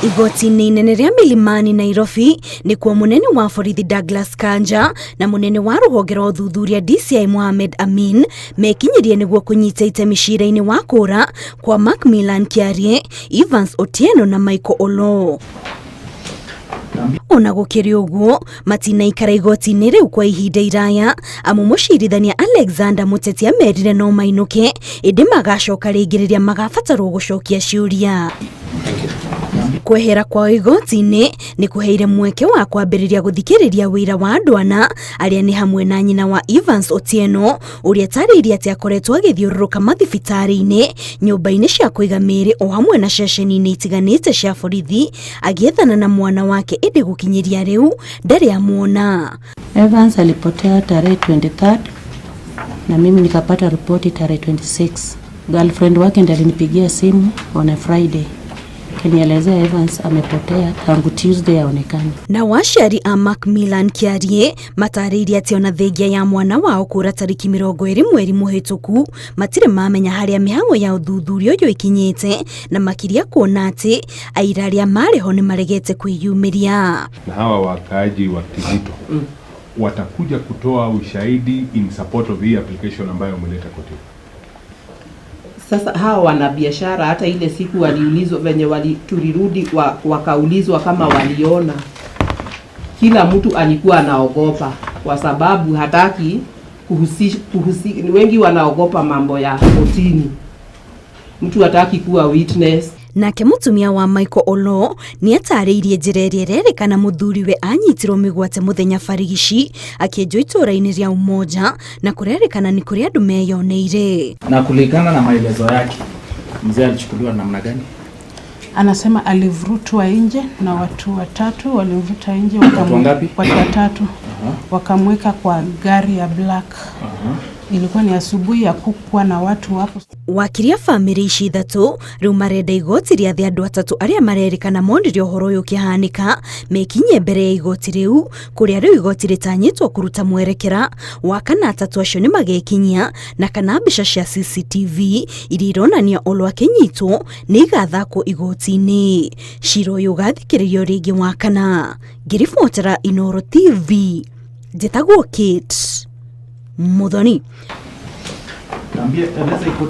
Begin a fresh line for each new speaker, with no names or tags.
Igoti-inĩ inene rĩa Milimani Nairobi ni kuo munene wa borithi Douglas Kanja na munene wa rũhonge rwa ũthuthuria DCI Mohamed Amin mekinyirie nĩguo kũnyita itemi cira-inĩ wa kũũra kwa Macmillan Kiarie, Evans Otieno na Michael Oloo. Ona gũkĩrĩ ũguo matinaikara igoti-inĩ rĩu kwa ihinda iraya amu mũcirithania Alexander Muteti amerire no mainũke ĩndĩ magacoka rĩngĩ rĩrĩa magabatarwo gũcokia ciũria. Kwehera kwa igoti-inĩ ni kuheire mweke wa kwambĩrĩria gũthikĩrĩria wĩra wa andũ ana arĩa ni hamwe na nyina wa Evans Otieno ũrĩa tarĩirie atĩ akoretwo agĩthiũrũrũka mathibitarĩ-inĩ, nyũmba-inĩ cia kũiga mĩĩrĩ o hamwe na ceceni-inĩ itiganĩte cia borithi agĩethana na mwana wake ĩndĩ gũkinyĩria rĩu ndarĩ amuona.
Evans alipotea tarehe 23 na mimi nikapata ripoti tarehe 26. Girlfriend wake ndiye alinipigia simu on a Friday kanielezea Evans amepotea tangu Tuesday aonekane.
Na waciari a Macmillan Kiarie matarĩirie atĩ ona thengia ya mwana wao kũra tarĩki 20 mweri mũhĩtũku matirĩ mamenya harĩa mĩhang'o ya ũthuthuria ũyũ ikinyĩte na makiria kuona atĩ aira arĩa marĩ ho nĩ maregete kwĩyumĩria.
Na hawa wakaaji wa Kizito watakuja kutoa ushahidi in support of hii application ambayo umeleta kotini.
Sasa hawa wanabiashara hata ile siku waliulizwa venye tulirudi wakaulizwa kama waliona, kila mtu alikuwa anaogopa kwa sababu hataki kuhusika. Wengi wanaogopa mambo ya kotini, mtu hataki kuwa witness.
Nake mutumia wa Michael Oloo ni atarĩirie njĩra ĩrĩa ĩrerĩkana mũthuriwe anyitirwo mĩgwate mũthenya barigici akĩenjwo itũũra-inĩ rĩa Umoja na kũrerĩkana ni kũrĩ andũ meyoneire.
Na kulingana na maelezo yake, mzee alichukuliwa namna gani?
Anasema alivurutwa nje na watu watatu, walimvuta nje watu watatu. Wakamweka kwa gari ya black. Ilikuwa ni asubuhi ya kukua na watu hapo.
Wakiria family ici ithatũ rĩu marenda igoti rĩa andũ atatũ arĩa marerĩkana monire ũhoro ũyũ ũkĩhanĩka mekinye mbere ya igoti rĩu kũrĩa rĩu igoti rĩtanyĩtwo kũruta mwerekera wa kana atatũ acio nĩ magekinyia na kana mbica cia CCTV iria ironania Oloo akĩnyitwo nĩ igathakwo igoti-inĩ. Cira ũyũ ũgathikĩrĩrio rĩngĩ wa kana. Ngĩribotera Inooro TV, njĩtagwo Kate Muthoni.